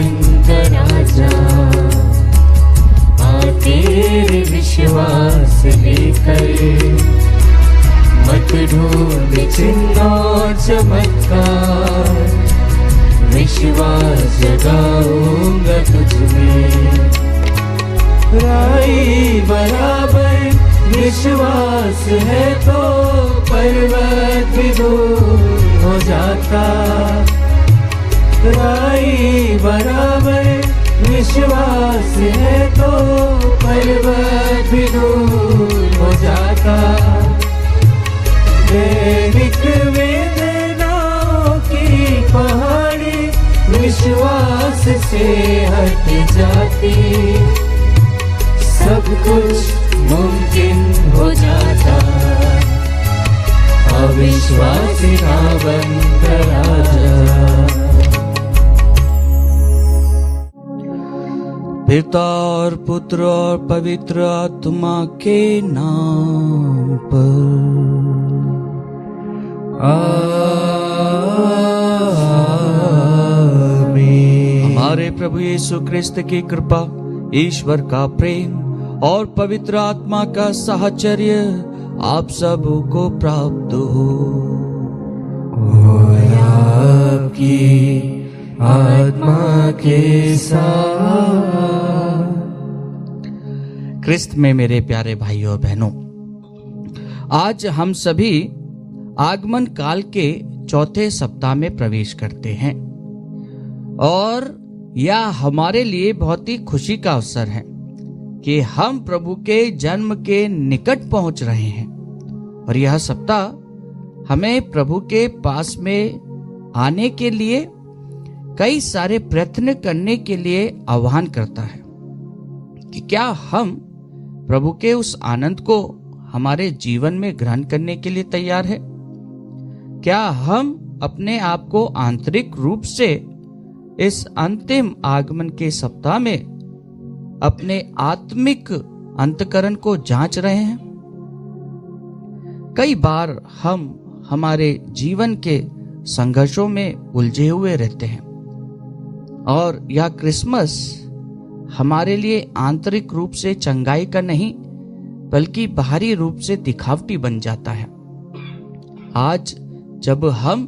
जीवन का राजा, आ तेरे विश्वास लेकर, मत ढूंढ चिन्ह और चमत्कार, विश्वास जगाऊंगा तुझमें। राई बराबर विश्वास है तो पर्वत भी दूर हो जाता, राई बराबर विश्वास है तो पर्वत भी दूर हो जाता। दैनिक वेदनाओं की पहाड़ी विश्वास से हट जाती, सब कुछ मुमकिन हो जाता, अविश्वासी का बनकर राजा। पिता और पुत्र और पवित्र आत्मा के नाम पर आमीन। हमारे प्रभु यीशु क्रिस्त की कृपा, ईश्वर का प्रेम और पवित्र आत्मा का साहचर्य आप सबको प्राप्त हो। और आपकी आत्मा के साथ। क्रिस्त में मेरे प्यारे भाइयों और बहनों, आज हम सभी आगमन काल के चौथे सप्ताह में प्रवेश करते हैं और यह हमारे लिए बहुत ही खुशी का अवसर है कि हम प्रभु के जन्म के निकट पहुंच रहे हैं। और यह सप्ताह हमें प्रभु के पास में आने के लिए कई सारे प्रयत्न करने के लिए आह्वान करता है कि क्या हम प्रभु के उस आनंद को हमारे जीवन में ग्रहण करने के लिए तैयार है? क्या हम अपने आप को आंतरिक रूप से इस अंतिम आगमन के सप्ताह में अपने आत्मिक अंतःकरण को जांच रहे हैं? कई बार हम हमारे जीवन के संघर्षों में उलझे हुए रहते हैं और यह क्रिसमस हमारे लिए आंतरिक रूप से चंगाई का नहीं बल्कि बाहरी रूप से दिखावटी बन जाता है। आज जब हम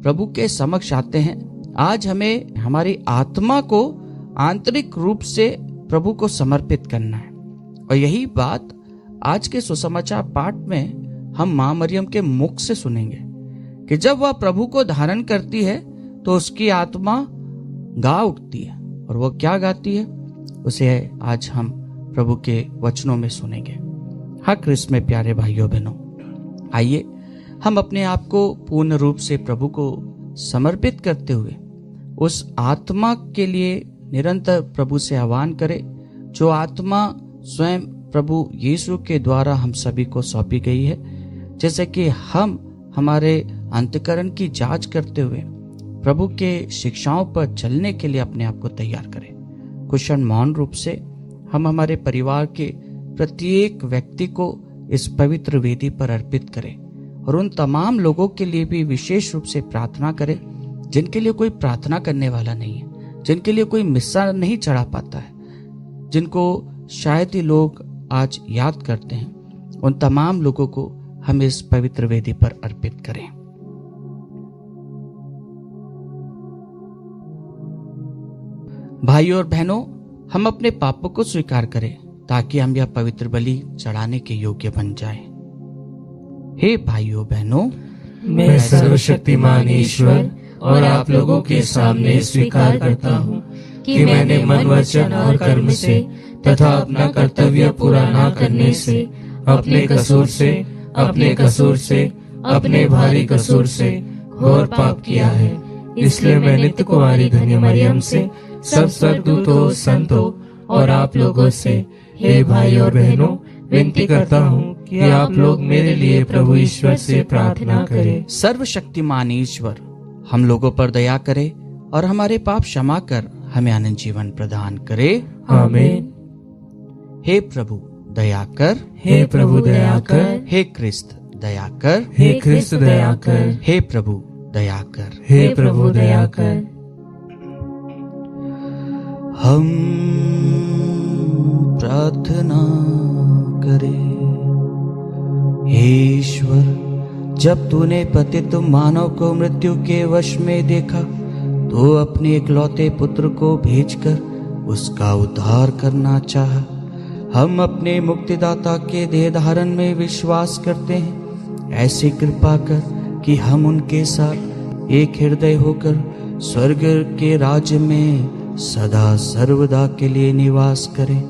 प्रभु के समक्ष आते हैं, आज हमें हमारी आत्मा को आंतरिक रूप से प्रभु को समर्पित करना है। और यही बात आज के सुसमाचार पाठ में हम मां मरियम के मुख से सुनेंगे कि जब वह प्रभु को धारण करती है तो उसकी आत्मा गा उठती है। और वो क्या गाती है, उसे आज हम प्रभु के वचनों में सुनेंगे। हाँ क्रिस्त में प्यारे भाइयों बहनों, आइए हम अपने आप को पूर्ण रूप से प्रभु को समर्पित करते हुए उस आत्मा के लिए निरंतर प्रभु से आह्वान करें जो आत्मा स्वयं प्रभु यीशु के द्वारा हम सभी को सौंपी गई है। जैसे कि हम हमारे अंतःकरण की जांच करते हुए प्रभु के शिक्षाओं पर चलने के लिए अपने आप को तैयार करें। कुछ क्षण मौन रूप से हम हमारे परिवार के प्रत्येक व्यक्ति को इस पवित्र वेदी पर अर्पित करें और उन तमाम लोगों के लिए भी विशेष रूप से प्रार्थना करें जिनके लिए कोई प्रार्थना करने वाला नहीं है, जिनके लिए कोई मिस्सा नहीं चढ़ा पाता है, जिनको शायद ही लोग आज याद करते हैं। उन तमाम लोगों को हम इस पवित्र वेदी पर अर्पित करें। भाइयों और बहनों, हम अपने पापों को स्वीकार करें ताकि हम यह पवित्र बलि चढ़ाने के योग्य बन जाएं। हे भाइयों बहनों, मैं सर्वशक्तिमान ईश्वर और आप लोगों के सामने स्वीकार करता हूँ कि मैंने मन, वचन और कर्म से तथा अपना कर्तव्य पूरा न करने से, अपने कसूर से, अपने भारी कसूर से घोर पाप किया है। इसलिए मैं नित्य कुमारी धन्य मरियम से, सब स्वर्गदूतों, संतों और आप लोगों से, हे भाई और बहनों, विनती करता हूँ कि आप लोग मेरे लिए प्रभु ईश्वर से प्रार्थना करें। सर्वशक्तिमान ईश्वर हम लोगों पर दया करे और हमारे पाप क्षमा कर हमें अनंत जीवन प्रदान करे। आमीन। हे प्रभु दया कर, हे प्रभु दया कर, हे क्रिस्त दया कर, हे क्रिस्त दया कर, हे प्रभु दया कर, हे प्रभु दया कर। हम प्रार्थना करें। हे ईश्वर, जब तूने पतित मानव को मृत्यु के वश में देखा तो अपने इकलौते पुत्र को भेजकर उसका उद्धार करना चाहा। हम अपने मुक्तिदाता के देह धारण में विश्वास करते हैं। ऐसी कृपा कर कि हम उनके साथ एक हृदय होकर स्वर्ग के राज्य में सदा सर्वदा के लिए निवास करें,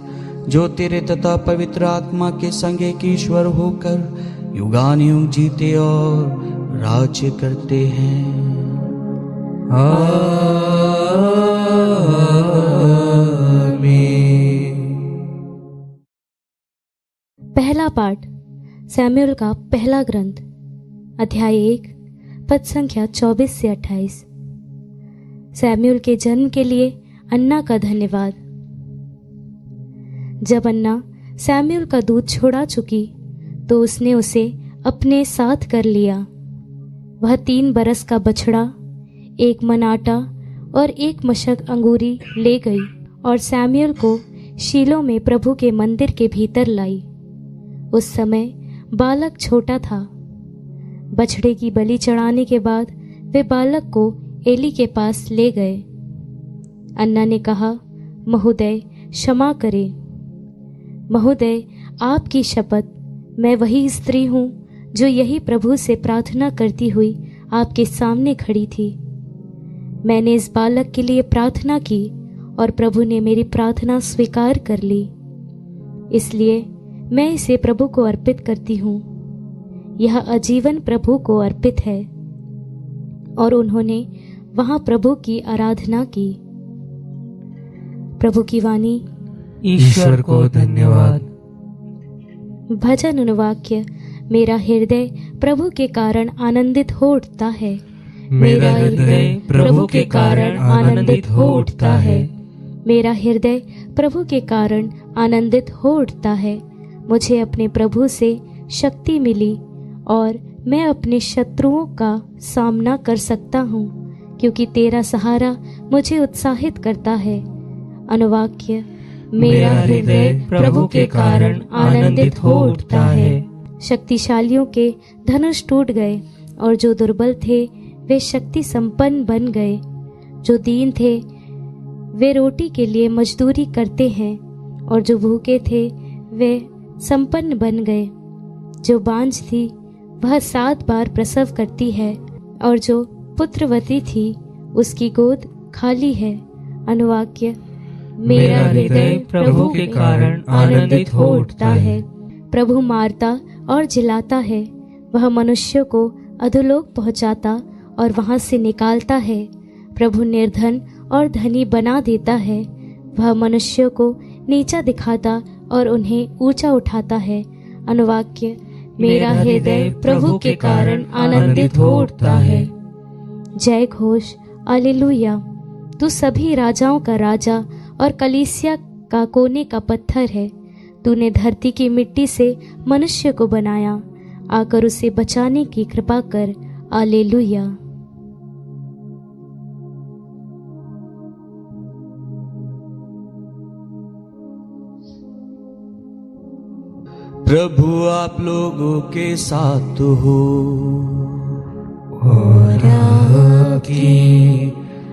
जो तेरे तथा पवित्र आत्मा के संग एक ईश्वर होकर युगानुयुग जीते और राज्य करते हैं। पहला पाठ सैमुएल का पहला ग्रंथ, अध्याय 1, पद संख्या 24 से 28। सैमुएल के जन्म के लिए अन्ना का धन्यवाद। जब अन्ना सैमुएल का दूध छोड़ा चुकी तो उसने उसे अपने साथ कर लिया। वह 3 बरस का बछड़ा, 1 मन आटा और 1 मशक अंगूरी ले गई और सैमुएल को शीलो में प्रभु के मंदिर के भीतर लाई। उस समय बालक छोटा था। बछड़े की बलि चढ़ाने के बाद वे बालक को एली के पास ले गए। अन्ना ने कहा, महोदय क्षमा करें। महोदय, आपकी शपथ, मैं वही स्त्री हूँ जो यही प्रभु से प्रार्थना करती हुई आपके सामने खड़ी थी। मैंने इस बालक के लिए प्रार्थना की और प्रभु ने मेरी प्रार्थना स्वीकार कर ली। इसलिए मैं इसे प्रभु को अर्पित करती हूँ। यह आजीवन प्रभु को अर्पित है। और उन्होंने वहां प्रभु की आराधना की। प्रभु की वाणी। ईश्वर को धन्यवाद। भजन अनुवाक्य। मेरा हृदय प्रभु के कारण आनंदित हो उठता है। मेरा हृदय प्रभु के कारण आनंदित हो उठता है। मेरा हृदय प्रभु के कारण आनंदित हो उठता है। मुझे अपने प्रभु से शक्ति मिली और मैं अपने शत्रुओं का सामना कर सकता हूँ, क्योंकि तेरा सहारा मुझे उत्साहित करता है। अनुवाक्य। मेरा हृदय प्रभु के कारण आनंदित हो उठता है। शक्तिशालियों के धनुष टूट गए और जो दुर्बल थे वे शक्ति संपन्न बन गए। जो दीन थे वे रोटी के लिए मजदूरी करते हैं और जो भूखे थे वे संपन्न बन गए। जो बांझ थी वह 7 बार प्रसव करती है और जो पुत्रवती थी उसकी गोद खाली है। अनुवाक्य। मेरा हृदय प्रभु के कारण आनंदित हो उठता है। प्रभु मारता और जिलाता है। वह मनुष्य को अधोलोक पहुंचाता और वहां से निकालता है। प्रभु निर्धन और धनी बना देता है। वह मनुष्य को नीचा दिखाता और उन्हें ऊंचा उठाता है। अनुवाक्य। मेरा हृदय प्रभु के कारण आनंदित हो उठता है। जय घोष। हालेलुया। तू सभी राजाओं का राजा और कलीसिया का कोने का पत्थर है। तूने धरती की मिट्टी से मनुष्य को बनाया। आकर उसे बचाने की कृपा कर। हालेलुया। प्रभु आप लोगों के साथ हो और आपकी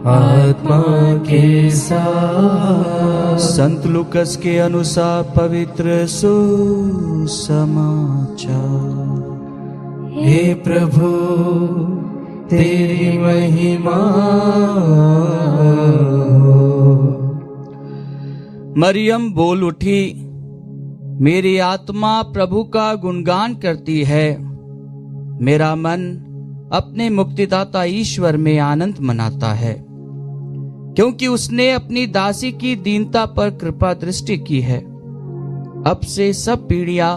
आत्मा के साथ। संत लूकस के अनुसार पवित्र सुसमाचार। हे प्रभु, तेरी महिमा। मरियम बोल उठी, मेरी आत्मा प्रभु का गुणगान करती है। मेरा मन अपने मुक्तिदाता ईश्वर में आनंद मनाता है, क्योंकि उसने अपनी दासी की दीनता पर कृपा दृष्टि की है। अब से सब पीढ़ियां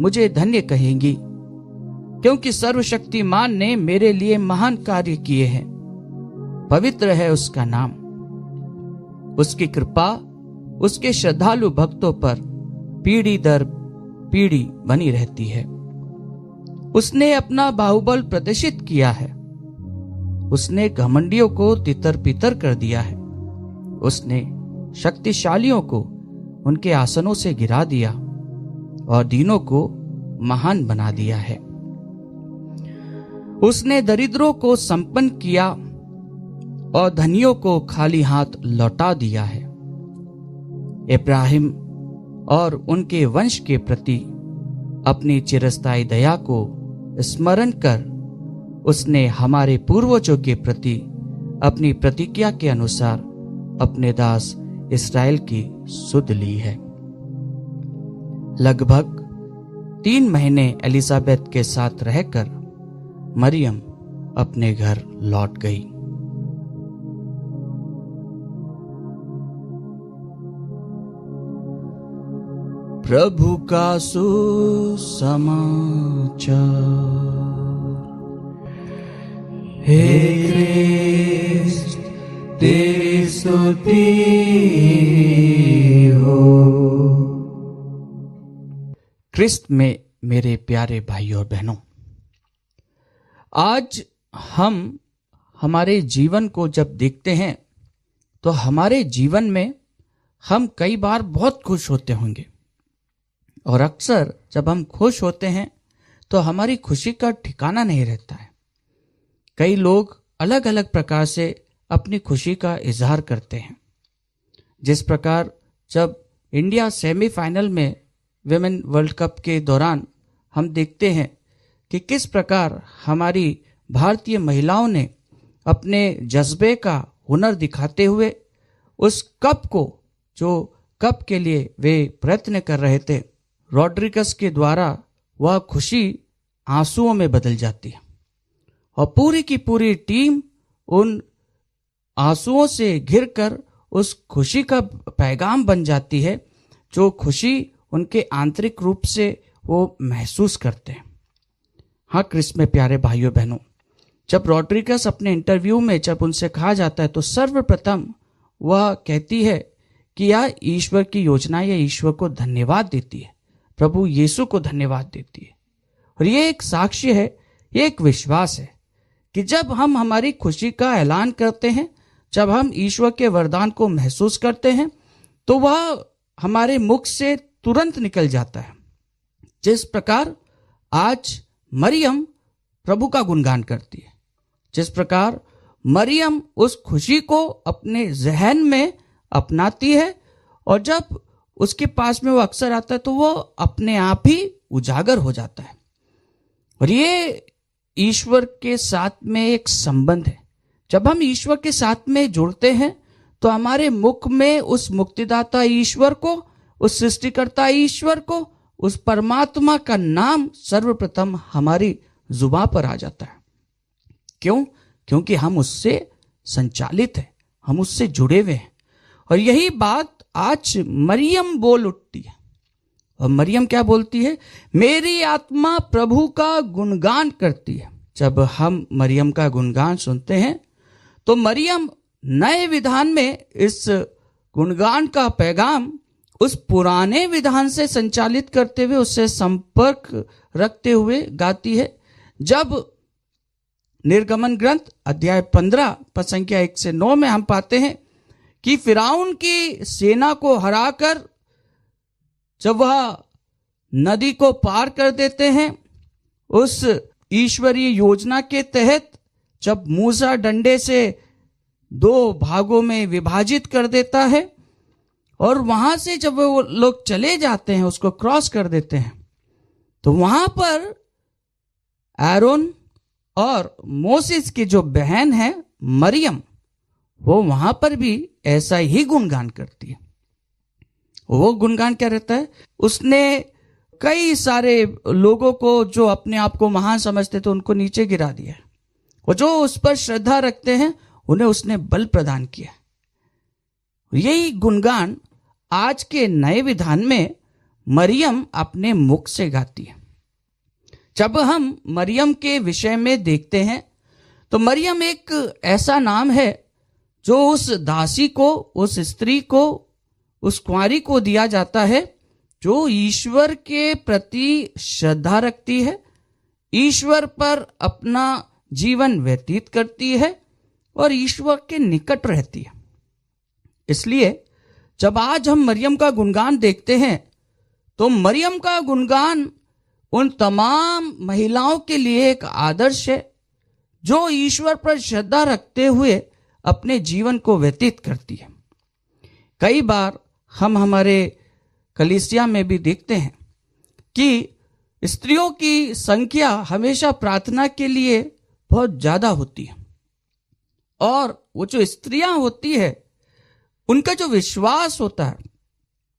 मुझे धन्य कहेंगी, क्योंकि सर्वशक्तिमान ने मेरे लिए महान कार्य किए हैं। पवित्र है उसका नाम। उसकी कृपा उसके श्रद्धालु भक्तों पर पीढ़ी दर पीढ़ी बनी रहती है। उसने अपना बाहुबल प्रदर्शित किया है। उसने घमंडियों को तितर बितर कर दिया है। उसने शक्तिशालियों को उनके आसनों से गिरा दिया और दीनों को महान बना दिया है। उसने दरिद्रों को संपन्न किया और धनियों को खाली हाथ लौटा दिया है। इब्राहिम और उनके वंश के प्रति अपनी चिरस्थायी दया को स्मरण कर उसने हमारे पूर्वजों के प्रति अपनी प्रतिज्ञा के अनुसार अपने दास इस्राएल की सुध ली है। लगभग 3 महीने एलिजाबेथ के साथ रहकर मरियम अपने घर लौट गई। प्रभु का सुसमाचार। हे क्रिस्त तेरी स्तुति हो। क्रिस्त में मेरे प्यारे भाइयों और बहनों, आज हम हमारे जीवन को जब देखते हैं तो हमारे जीवन में हम कई बार बहुत खुश होते होंगे, और अक्सर जब हम खुश होते हैं तो हमारी खुशी का ठिकाना नहीं रहता है। कई लोग अलग अलग प्रकार से अपनी खुशी का इजहार करते हैं। जिस प्रकार जब इंडिया सेमीफाइनल में विमेन वर्ल्ड कप के दौरान हम देखते हैं कि किस प्रकार हमारी भारतीय महिलाओं ने अपने जज्बे का हुनर दिखाते हुए उस कप को, जो कप के लिए वे प्रयत्न कर रहे थे, रॉड्रिगस के द्वारा वह खुशी आंसुओं में बदल जाती है और पूरी की पूरी टीम उन आंसुओं से घिरकर उस खुशी का पैगाम बन जाती है, जो खुशी उनके आंतरिक रूप से वो महसूस करते हैं। हाँ क्रिस्त में प्यारे भाइयों बहनों, जब रॉड्रिगस अपने इंटरव्यू में जब उनसे कहा जाता है तो सर्वप्रथम वह कहती है कि यह ईश्वर की योजना है, ईश्वर को धन्यवाद देती है, प्रभु यीशु को धन्यवाद देती है। और ये एक साक्ष्य है, ये एक विश्वास है कि जब हम हमारी खुशी का ऐलान करते हैं, जब हम ईश्वर के वरदान को महसूस करते हैं, तो वह हमारे मुख से तुरंत निकल जाता है। जिस प्रकार आज मरियम प्रभु का गुणगान करती है, जिस प्रकार मरियम उस खुशी को अपने जहन में अपनाती है, और जब उसके पास में वो अक्सर आता है तो वो अपने आप ही उजागर हो जाता है। और ये ईश्वर के साथ में एक संबंध है। जब हम ईश्वर के साथ में जुड़ते हैं तो हमारे मुख में उस मुक्तिदाता ईश्वर को, उस सृष्टिकर्ता ईश्वर को, उस परमात्मा का नाम सर्वप्रथम हमारी जुबान पर आ जाता है। क्यों? क्योंकि हम उससे संचालित हैं, हम उससे जुड़े हुए हैं। और यही बात आज मरियम बोल उठती है। और मरियम क्या बोलती है? मेरी आत्मा प्रभु का गुणगान करती है। जब हम मरियम का गुणगान सुनते हैं तो मरियम नए विधान में इस गुणगान का पैगाम उस पुराने विधान से संचालित करते हुए, उससे संपर्क रखते हुए गाती है। जब निर्गमन ग्रंथ अध्याय 15 पद संख्या 1 से 9 में हम पाते हैं कि फिरौन की सेना को हराकर जब वह नदी को पार कर देते हैं, उस ईश्वरीय योजना के तहत जब मूसा डंडे से 2 भागों में विभाजित कर देता है और वहां से जब वो लोग चले जाते हैं, उसको क्रॉस कर देते हैं, तो वहां पर आरोन और मोसेस की जो बहन है मरियम, वो वहां पर भी ऐसा ही गुणगान करती है। वो गुणगान क्या रहता है? उसने कई सारे लोगों को जो अपने आप को महान समझते थे उनको नीचे गिरा दिया, और जो उस पर श्रद्धा रखते हैं उन्हें उसने बल प्रदान किया। यही गुणगान आज के नए विधान में मरियम अपने मुख से गाती है। जब हम मरियम के विषय में देखते हैं तो मरियम एक ऐसा नाम है जो उस दासी को, उस स्त्री को, उस कुंवारी को दिया जाता है जो ईश्वर के प्रति श्रद्धा रखती है, ईश्वर पर अपना जीवन व्यतीत करती है और ईश्वर के निकट रहती है। इसलिए जब आज हम मरियम का गुणगान देखते हैं तो मरियम का गुणगान उन तमाम महिलाओं के लिए एक आदर्श है जो ईश्वर पर श्रद्धा रखते हुए अपने जीवन को व्यतीत करती है। कई बार हम हमारे कलीसिया में भी देखते हैं कि स्त्रियों की संख्या हमेशा प्रार्थना के लिए बहुत ज्यादा होती है, और वो जो स्त्रियां होती है उनका जो विश्वास होता है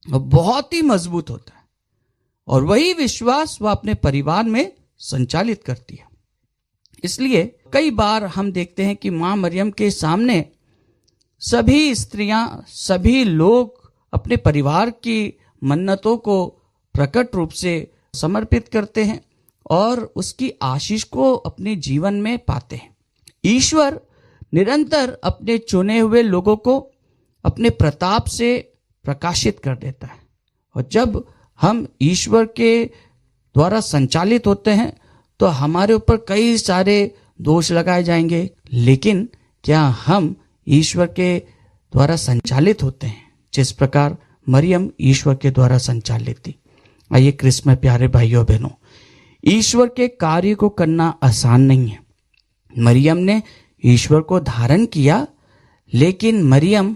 वो बहुत ही मजबूत होता है, और वही विश्वास वह अपने परिवार में संचालित करती है। इसलिए कई बार हम देखते हैं कि मां मरियम के सामने सभी स्त्रियां, सभी लोग अपने परिवार की मन्नतों को प्रकट रूप से समर्पित करते हैं और उसकी आशीष को अपने जीवन में पाते हैं। ईश्वर निरंतर अपने चुने हुए लोगों को अपने प्रताप से प्रकाशित कर देता है, और जब हम ईश्वर के द्वारा संचालित होते हैं तो हमारे ऊपर कई सारे दोष लगाए जाएंगे, लेकिन क्या हम ईश्वर के द्वारा संचालित होते हैं जिस प्रकार मरियम ईश्वर के द्वारा संचालित थी? आइए क्रिस्मस प्यारे भाइयों बहनों, ईश्वर के कार्य को करना आसान नहीं है। मरियम ने ईश्वर को धारण किया, लेकिन मरियम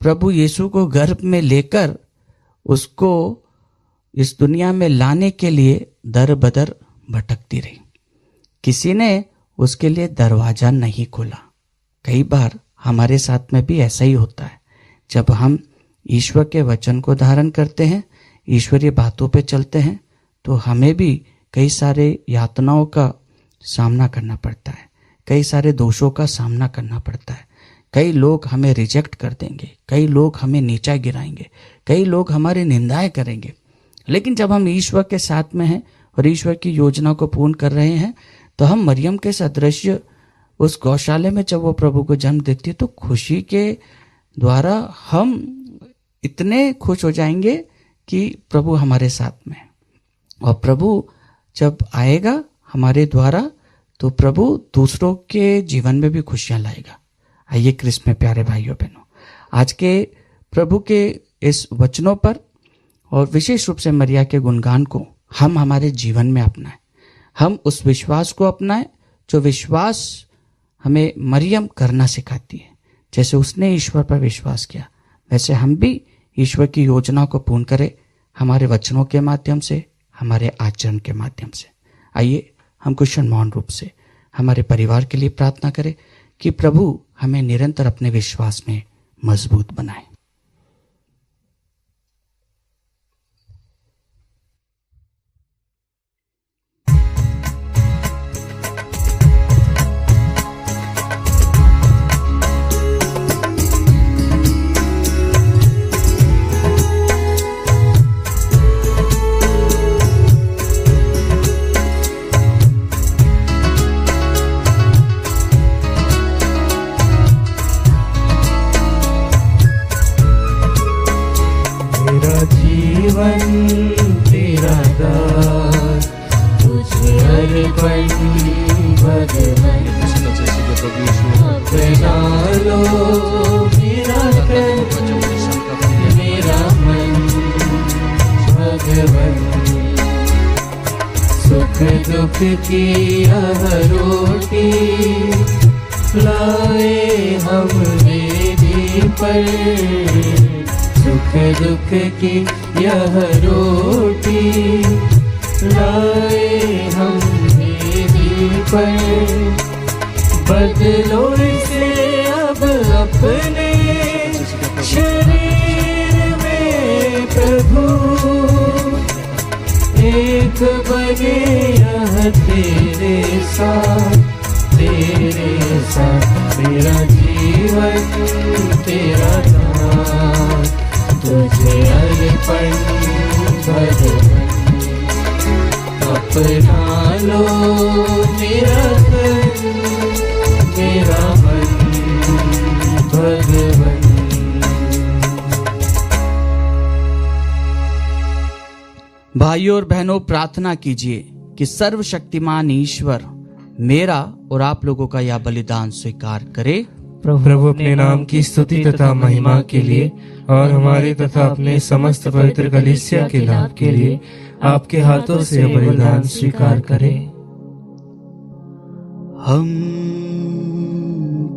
प्रभु यीशु को गर्भ में लेकर उसको इस दुनिया में लाने के लिए दर बदर भटकती रही। किसी ने उसके लिए दरवाजा नहीं खोला। कई बार हमारे साथ में भी ऐसा ही होता है। जब हम ईश्वर के वचन को धारण करते हैं, ईश्वरीय बातों पे चलते हैं, तो हमें भी कई सारे यातनाओं का सामना करना पड़ता है, कई सारे दोषों का सामना करना पड़ता है। कई लोग हमें रिजेक्ट कर देंगे, कई लोग हमें नीचा गिराएंगे, कई लोग हमारी निंदाएं करेंगे। लेकिन जब हम ईश्वर के साथ में हैं और ईश्वर की योजना को पूर्ण कर रहे हैं, तो हम मरियम के सदृश्य उस गौशाले में जब वो प्रभु को जन्म देती है तो खुशी के द्वारा हम इतने खुश हो जाएंगे कि प्रभु हमारे साथ में है। और प्रभु जब आएगा हमारे द्वारा तो प्रभु दूसरों के जीवन में भी खुशियां लाएगा। आइए क्रिस्मस में प्यारे भाइयों बहनों, आज के प्रभु के इस वचनों पर और विशेष रूप से मरिया के गुणगान को हम हमारे जीवन में अपनाएं। हम उस विश्वास को अपनाएं जो विश्वास हमें मरियम करना सिखाती है। जैसे उसने ईश्वर पर विश्वास किया, वैसे हम भी ईश्वर की योजना को पूर्ण करें, हमारे वचनों के माध्यम से, हमारे आचरण के माध्यम से। आइए हम क्वेश्चन मौन रूप से हमारे परिवार के लिए प्रार्थना करें कि प्रभु हमें निरंतर अपने विश्वास में मजबूत बनाए। तेरा दास तुझे अर्पण भगवन, अपना लो मेरा तन मेरा मन भगवन। सुख दुख की यह रोटी लाए हम वेदी पर, सुख दुख की यह रोटी लाए हम वेदी पर। बदलो इसे अब अपने शरीर में प्रभु, एक बने यह तेरे साथ मेरा जीवन तेरा दान तुझे अर्पण भगवन। अपना लो मेरा तन मेरा मन भगवन। भाइयों और बहनों, प्रार्थना कीजिए कि सर्वशक्तिमान ईश्वर मेरा और आप लोगों का यह बलिदान स्वीकार करे प्रभु अपने नाम की स्तुति तथा महिमा के लिए और हमारे तथा अपने समस्त पवित्र कलीसिया के लाभ के लिए आपके हाथों से बलिदान स्वीकार करें। हम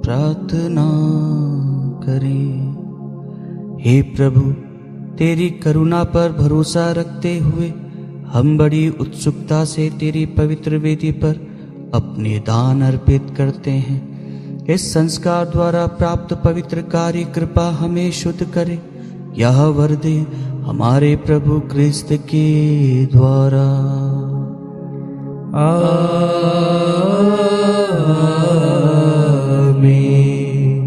प्रार्थना करें। हे प्रभु, तेरी करुणा पर भरोसा रखते हुए हम बड़ी उत्सुकता से तेरी पवित्र वेदी पर अपने दान अर्पित करते हैं। इस संस्कार द्वारा प्राप्त पवित्र कार्य कृपा हमें शुद्ध करे। यह वर दे हमारे प्रभु क्रिस्त के द्वारा। आमीन।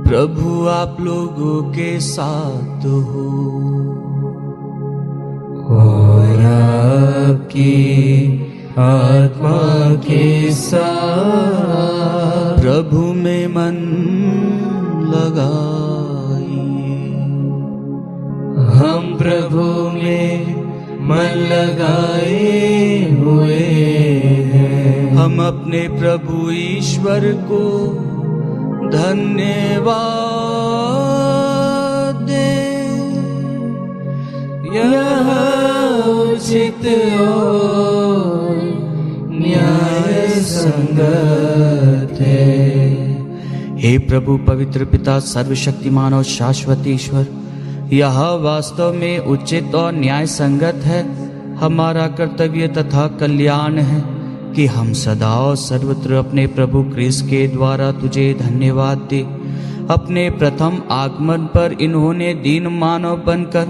प्रभु आप लोगों के साथ हो और आपकी आत्मा के साथ। प्रभु में मन लगाइए। हम प्रभु में मन लगाए हुए हैं। हम अपने प्रभु ईश्वर को धन्यवाद दें। यह उचित और न्याय संगत है। हे प्रभु पवित्र पिता सर्वशक्तिमान और शाश्वत ईश्वर, यह वास्तव में उचित और न्याय संगत है, हमारा कर्तव्य तथा कल्याण है कि हम सदा और सर्वत्र अपने प्रभु क्रिस्त के द्वारा तुझे धन्यवाद दे। अपने प्रथम आगमन पर इन्होंने दीन मानव बनकर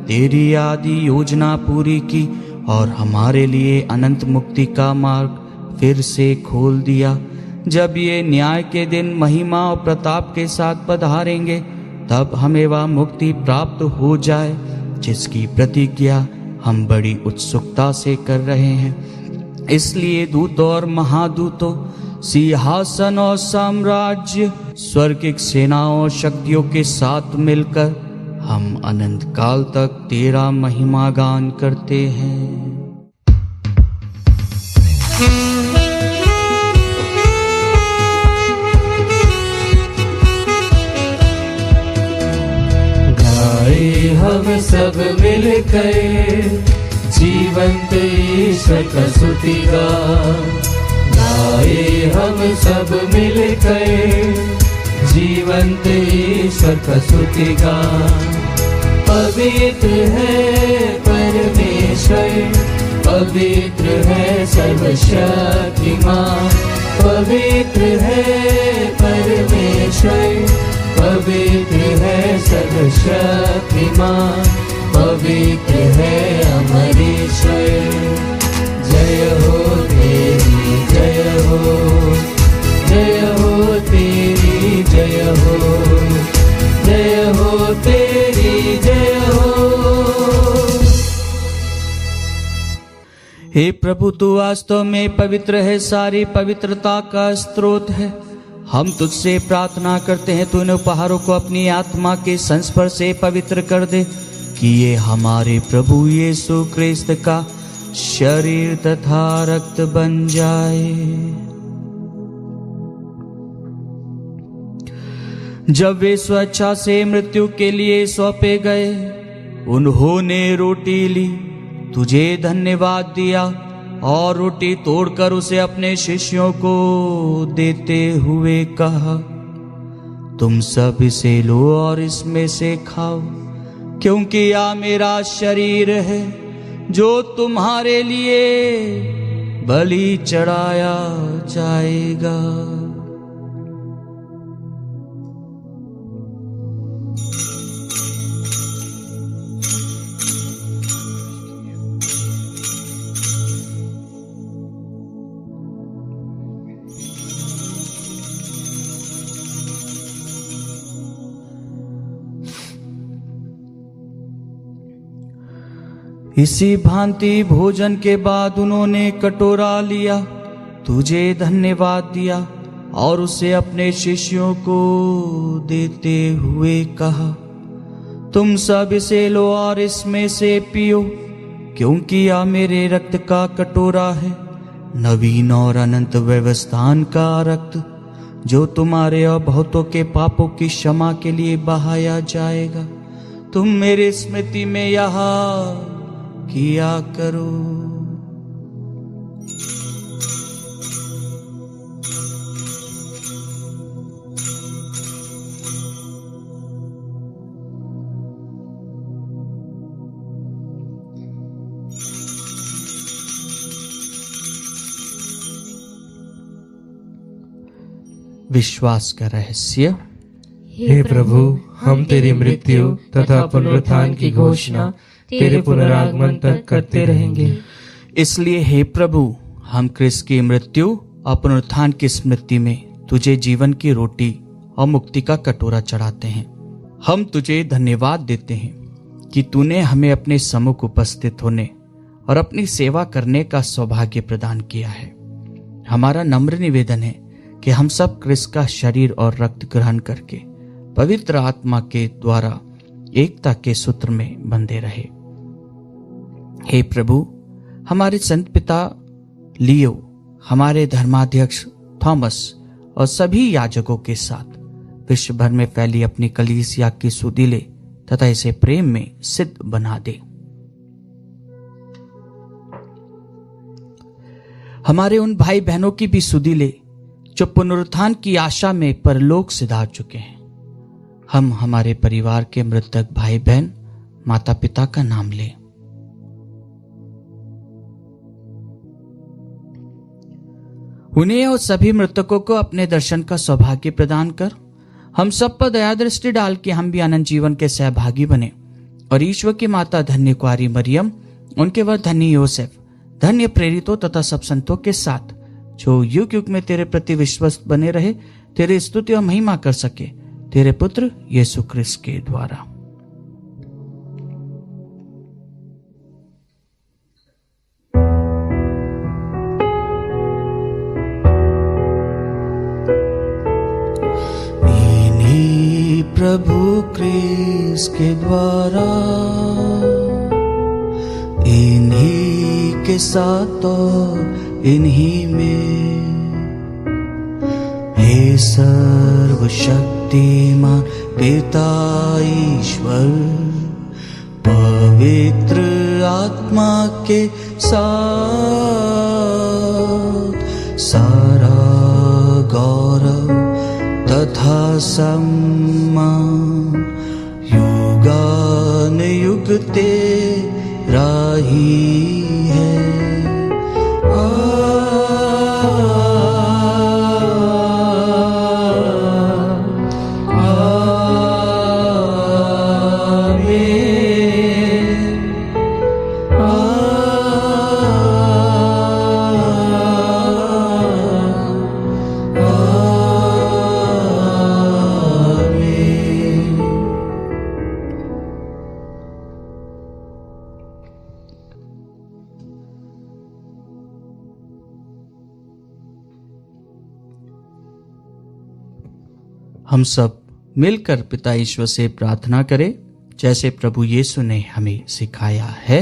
तेरी आदि योजना पूरी की और हमारे लिए अनंत मुक्ति का मार्ग फिर से खोल दिया। जब ये न्याय के दिन महिमा और प्रताप के साथ पधारेंगे, तब हमें वह मुक्ति प्राप्त हो जाए जिसकी प्रतिज्ञा हम बड़ी उत्सुकता से कर रहे हैं। इसलिए दूतों और महादूतों, सिंहासन और साम्राज्य, स्वर्गिक सेनाओं और शक्तियों के साथ मिलकर हम अनंत काल तक तेरा महिमा गान करते हैं। गाए हम सब मिलकर जीवंत ईश्वर का स्तुति गान। गाए हम सब मिलकर जीवंत ईश्वर का स्तुति गान। पवित्र है परमेश्वर, पवित्र है सर्वशक्तिमान। पवित्र है परमेश्वर, पवित्र है सर्वशक्तिमान। पवित्र है अमर ईश्वर। जय हो तेरी जय हो, जय हो तेरी जय हो, जय हो तेरी जय हो। हे प्रभु, तू वास्तव में पवित्र है, सारी पवित्रता का स्रोत है। हम तुझसे प्रार्थना करते हैं, तू इन उपहारों को अपनी आत्मा के संस्पर्श से पवित्र कर दे कि ये हमारे प्रभु यीशु क्रिस्त का शरीर तथा रक्त बन जाए। जब वे स्वेच्छा से मृत्यु के लिए सौंपे गए, उन्होंने रोटी ली, तुझे धन्यवाद दिया और रोटी तोड़कर उसे अपने शिष्यों को देते हुए कहा, तुम सब इसे लो और इसमें से खाओ, क्योंकि यह मेरा शरीर है जो तुम्हारे लिए बलि चढ़ाया जाएगा। इसी भांति भोजन के बाद उन्होंने कटोरा लिया, तुझे धन्यवाद दिया और उसे अपने शिष्यों को देते हुए कहा, तुम सब इसे लो और इसमें से पियो, क्योंकि यह मेरे रक्त का कटोरा है, नवीन और अनंत व्यवस्थान का रक्त, जो तुम्हारे और बहुतों के पापों की क्षमा के लिए बहाया जाएगा। तुम मेरी स्मृति में यहाँ किया करो। विश्वास का रहस्य। हे प्रभु, हम तेरी मृत्यु तथा पुनरुत्थान की घोषणा तेरे पुनरागमन तक करते रहेंगे। इसलिए हे प्रभु, हम क्रिस्त की मृत्यु और पुनरुत्थान की स्मृति में तुझे जीवन की रोटी और मुक्ति का कटोरा चढ़ाते हैं। हम तुझे धन्यवाद देते हैं कि तूने हमें अपने सम्मुख उपस्थित होने और अपनी सेवा करने का सौभाग्य प्रदान किया है। हमारा नम्र निवेदन है कि हम सब क्रिस्त का शरीर और रक्त ग्रहण करके पवित्र आत्मा के द्वारा एकता के सूत्र में बंधे रहे। हे प्रभु, हमारे संत पिता लियो, हमारे धर्माध्यक्ष थॉमस और सभी याजकों के साथ विश्व भर में फैली अपनी कलीसिया की सुधि ले तथा इसे प्रेम में सिद्ध बना दे। हमारे उन भाई बहनों की भी सुधि ले जो पुनरुत्थान की आशा में परलोक सिधार चुके हैं। हम हमारे परिवार के मृतक भाई बहन, माता पिता का नाम लें। उन्हें और सभी मृतकों को अपने दर्शन का सौभाग्य प्रदान कर हम सब पर दया दृष्टि डाल के हम भी अनंत जीवन के सहभागी बने और ईश्वर की माता धन्य कुआरी मरियम, उनके वर धन्य योसेफ, धन्य प्रेरितों तथा सब संतों के साथ जो युग युग में तेरे प्रति विश्वस्त बने रहे, तेरे स्तुति और महिमा कर सके, तेरे पुत्र यीशु क्रिस्त के द्वारा। इन्हीं प्रभु क्रिस्त के द्वारा, इन्हीं के साथ और इन्हीं में, हे सर्वशक्तिमान पिता ईश्वर, पवित्र आत्मा के साथ सारा गौरव तथा सम्मान युगान युग तेरा ही है। हम सब मिलकर पिता ईश्वर से प्रार्थना करें जैसे प्रभु यीशु ने हमें सिखाया है।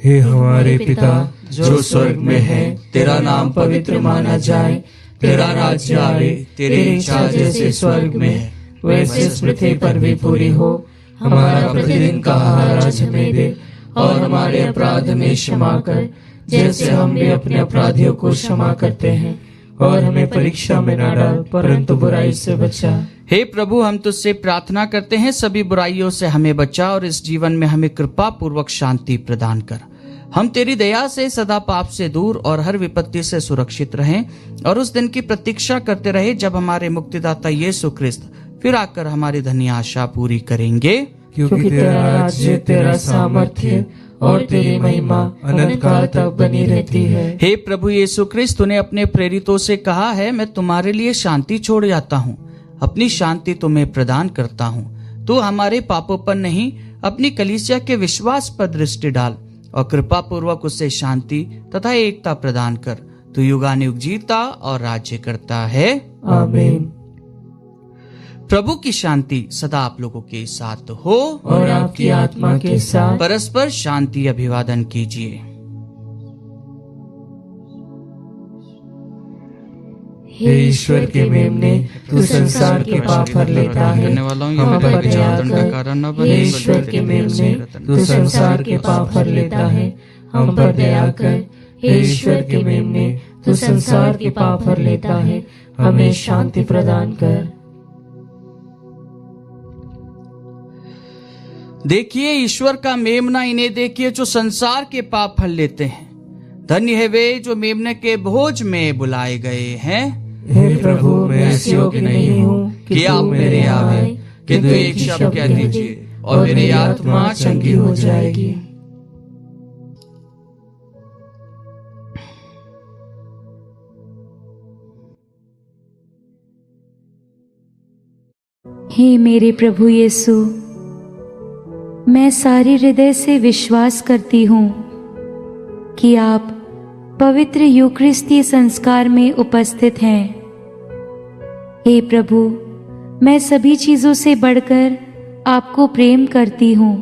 हे हमारे पिता जो स्वर्ग में है, तेरा नाम पवित्र माना जाए, तेरा राज्य आए, तेरी इच्छा जैसे स्वर्ग में है वैसे इस पृथ्वी पर भी पूरी हो। हमारा प्रतिदिन का आहार आज हमें दे और हमारे अपराध में क्षमा कर जैसे हम भी अपने अपराधियों को क्षमा करते हैं, और हमें परीक्षा में न डाल परंतु बुराई से बचा। हे प्रभु, हम तुझसे प्रार्थना करते हैं सभी बुराइयों से हमें बचा और इस जीवन में हमें कृपा पूर्वक शांति प्रदान कर। हम तेरी दया से सदा पाप से दूर और हर विपत्ति से सुरक्षित रहें और उस दिन की प्रतीक्षा करते रहे जब हमारे मुक्तिदाता यीशु क्रिस्त फिर आकर हमारी धन्य आशा पूरी करेंगे। क्योंकि तेरा राज्य, तेरा सामर्थ्य और तेरी महिमा अनंत काल तक बनी रहती है। हे प्रभु यीशु क्रिस्त, तूने अपने प्रेरितों से कहा है, मैं तुम्हारे लिए शांति छोड़ जाता हूँ, अपनी शांति तुम्हें प्रदान करता हूँ। तू हमारे पापों पर नहीं, अपनी कलीसिया के विश्वास पर दृष्टि डाल और कृपा पूर्वक उससे शांति तथा एकता प्रदान कर। तू युगानुयुग जीता और राज्य करता है। आमीन। प्रभु की शांति सदा आप लोगों के साथ हो और आपकी आत्मा के साथ। परस्पर शांति अभिवादन कीजिए। हे ईश्वर के मेमने, तू संसार के पाप हर लेता है, हम पर दया कर। हे ईश्वर के मेमने, तू संसार के पाप हर लेता है, हम पर दया कर। हे ईश्वर के मेमने, तू संसार के पाप हर लेता है, हमें शांति प्रदान कर। देखिए ईश्वर का मेमना, इन्हें देखिए जो संसार के पाप हर लेते हैं। धन्य है वे जो मेमने के भोज में बुलाए गए हैं। हे प्रभु, मैं ऐसे योग्य नहीं हूँ कि आप मेरे आवे, किंतु एक शब्द कह दीजिए और मेरी आत्मा चंगी हो जाएगी। हे मेरे प्रभु यीशु, मैं सारे हृदय से विश्वास करती हूँ कि आप पवित्र यूकरिस्ती संस्कार में उपस्थित हैं। हे प्रभु, मैं सभी चीज़ों से बढ़कर आपको प्रेम करती हूँ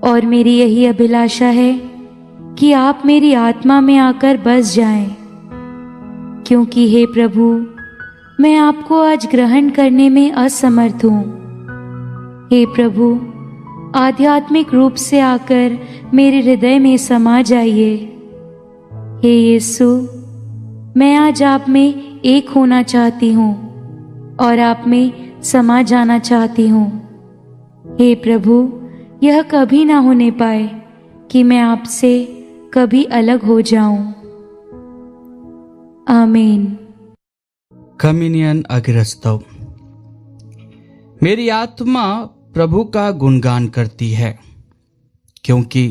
और मेरी यही अभिलाषा है कि आप मेरी आत्मा में आकर बस जाएं, क्योंकि हे प्रभु, मैं आपको आज ग्रहण करने में असमर्थ हूँ। हे प्रभु, आध्यात्मिक रूप से आकर मेरे हृदय में समा जाइए। हे यीशु, मैं आज आप में एक होना चाहती हूँ और आप में समा जाना चाहती हूँ। हे प्रभु, यह कभी ना होने पाए कि मैं आपसे कभी अलग हो जाऊं। आमीन। कम्युनियन अग्रस्तव। मेरी आत्मा प्रभु का गुणगान करती है, क्योंकि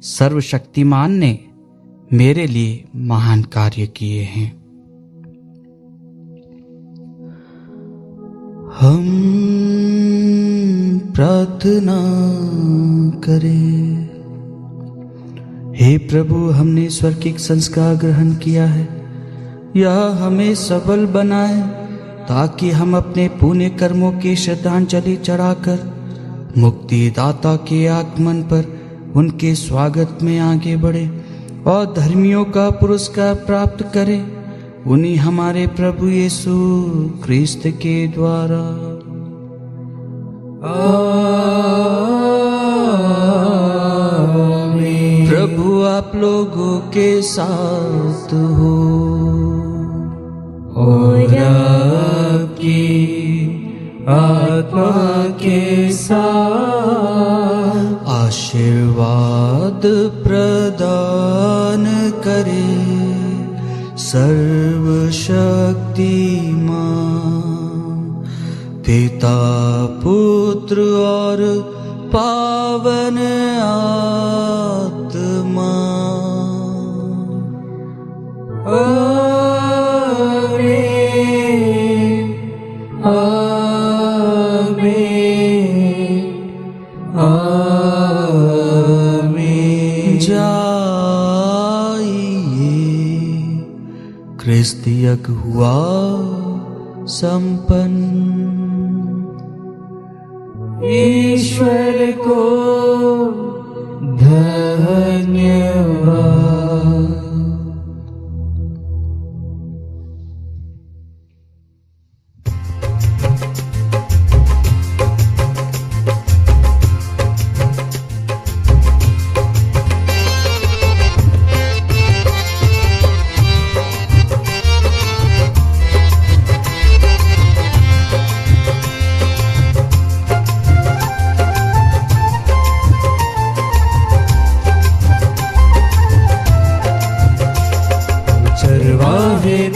सर्वशक्तिमान ने मेरे लिए महान कार्य किए हैं। हम प्रार्थना करें। हे प्रभु, हमने स्वर्गिक संस्कार ग्रहण किया है, यह हमें सबल बनाए ताकि हम अपने पुण्य कर्मों की श्रद्धांजलि चढ़ाकर मुक्तिदाता के आगमन पर उनके स्वागत में आगे बढ़े और धर्मियों का पुरस्कार प्राप्त करें। उन्हीं हमारे प्रभु यीशु क्रिस्त के द्वारा। आमीन। प्रभु आप लोगों के साथ हो और आपकी आत्मा के साथ। आशीर्वाद प्रदान करे सर्वशक्तिमान पिता, पुत्र और पावन आत्मा। क्रिस्त यज्ञ हुआ संपन्न। ईश्वर को धन्यवाद।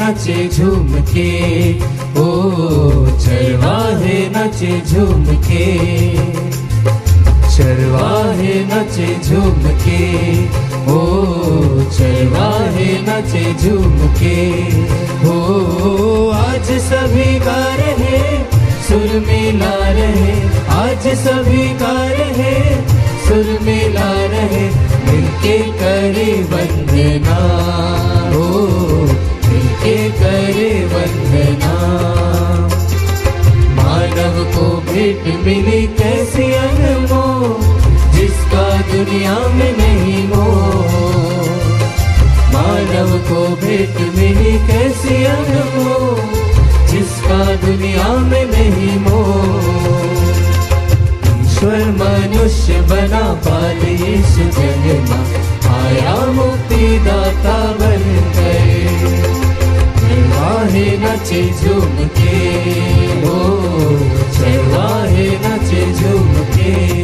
नाचे झूम के, ओ चरवाहे नाचे झूम के, चरवाहे नाचे झूम के, ओ चरवाहे नाचे झूम के। हो आज सभी गा रहे, सुर मिला रहे, आज सभी गा रहे, सुर मिला रहे, मिलके करे वंदना, ओ मिलके करे वंदना। मानव को भेंट मिली कैसी अनमोल, जिसका दुनिया में नहीं मोल। मानव को भेंट मिली कैसी अनमोल, जिसका दुनिया में नहीं मोल। ईश्वर मनुष्य बना, बाल यीशु जन्मा, आया मुक्तिदाता बन गए। चरवाहे नचे झूम के, हो चरवाहे नचे झूम के।